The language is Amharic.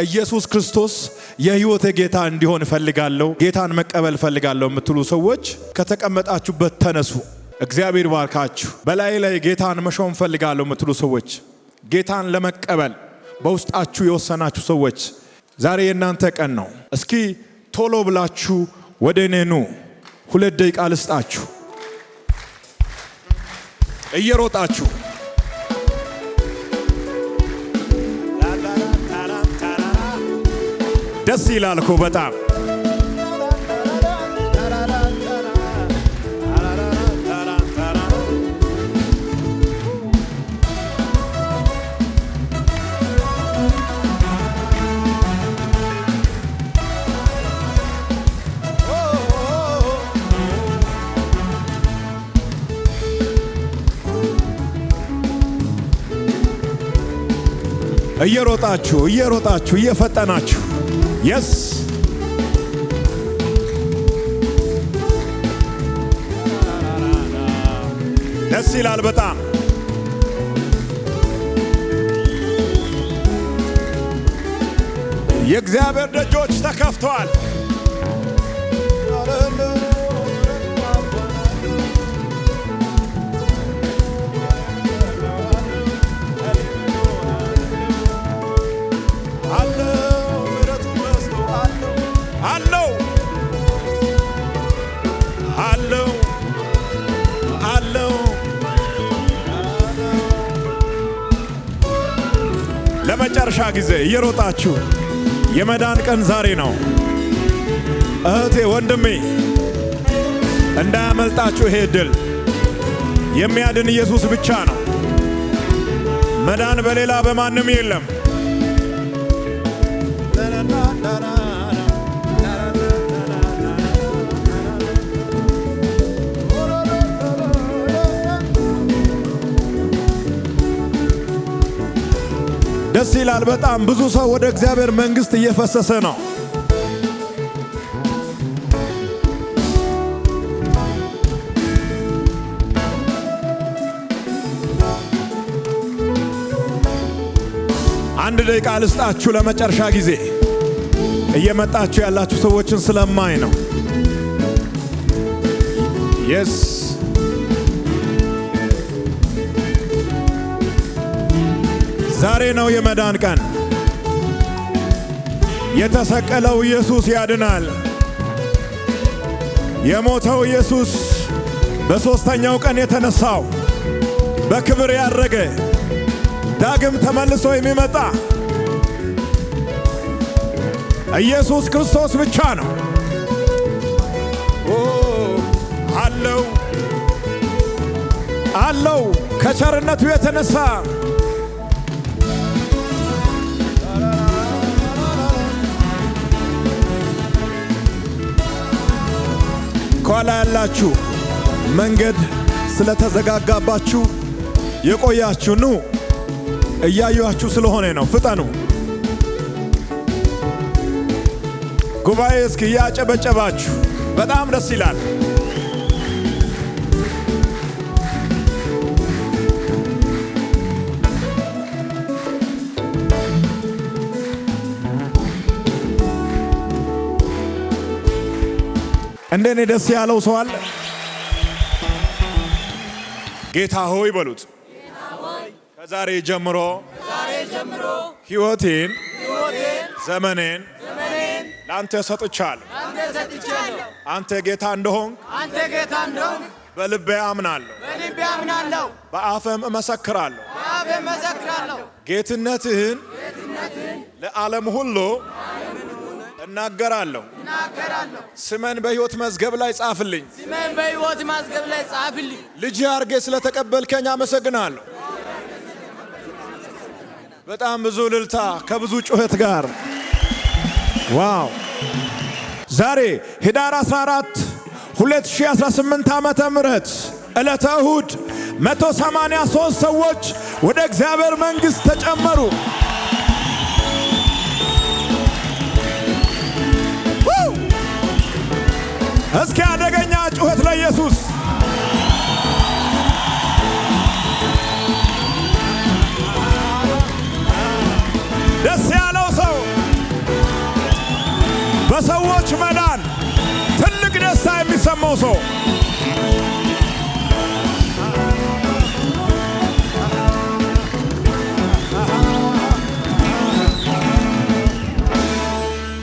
ኢየሱስ ክርስቶስ የሕይወቴ ጌታ እንዲሆን እፈልጋለሁ፣ ጌታን መቀበል እፈልጋለሁ የምትሉ ሰዎች ከተቀመጣችሁበት ተነሱ። እግዚአብሔር ባርካችሁ። በላይ ላይ ጌታን መሾም እፈልጋለሁ የምትሉ ሰዎች፣ ጌታን ለመቀበል በውስጣችሁ የወሰናችሁ ሰዎች ዛሬ የእናንተ ቀን ነው። እስኪ ቶሎ ብላችሁ ወደ እኔ ኑ። 2 ደቂቃ ልስጣችሁ። እየሮጣችሁ ደስ ይላል እኮ በጣም። እየሮጣችሁ እየፈጠናችሁ የስ ደስ ይላል በጣም። የእግዚአብሔር ደጆች ተከፍተዋል። ለመጨረሻ ጊዜ እየሮጣችሁ የመዳን ቀን ዛሬ ነው። እህቴ ወንድሜ እንዳያመልጣችሁ ይሄ ድል። የሚያድን ኢየሱስ ብቻ ነው። መዳን በሌላ በማንም የለም። ደስ ይላል በጣም። ብዙ ሰው ወደ እግዚአብሔር መንግሥት እየፈሰሰ ነው። አንድ ደቂቃ ልስጣችሁ ለመጨረሻ ጊዜ። እየመጣችሁ ያላችሁ ሰዎችን ስለማይ ነው። የስ ዛሬ ነው የመዳን ቀን። የተሰቀለው ኢየሱስ ያድናል። የሞተው ኢየሱስ በሦስተኛው ቀን የተነሳው በክብር ያረገ ዳግም ተመልሶ የሚመጣ ኢየሱስ ክርስቶስ ብቻ ነው። አለው ከቸርነቱ የተነሳ ከኋላ ያላችሁ መንገድ ስለተዘጋጋባችሁ የቆያችሁ ኑ። እያዩአችሁ ስለሆነ ነው። ፍጠኑ። ጉባኤ እስኪ እያጨበጨባችሁ በጣም ደስ ይላል። እንደኔ ደስ ያለው ሰው አለ? ጌታ ሆይ በሉት። ከዛሬ ጀምሮ ሕይወቴን ዘመኔን ላንተ ሰጥቻለሁ። አንተ ጌታ እንደሆንክ በልቤ አምናለሁ፣ በአፌም እመሰክራለሁ። ጌትነትህን ለዓለም ሁሉ እናገራለሁ። ስሜን በሕይወት መዝገብ ላይ ጻፍልኝ። ልጅ አርጌ ስለተቀበልከኝ አመሰግናለሁ። በጣም ብዙ እልልታ ከብዙ ጩኸት ጋር ዋው! ዛሬ ኅዳር 14 2018 ዓመተ ምህረት ዕለተ እሁድ 183 ሰዎች ወደ እግዚአብሔር መንግሥት ተጨመሩ። እስኪ አደገኛ ጩኸት ለኢየሱስ! ደስ ያለው ሰው በሰዎች መዳን ትልቅ ደስታ የሚሰማው ሰው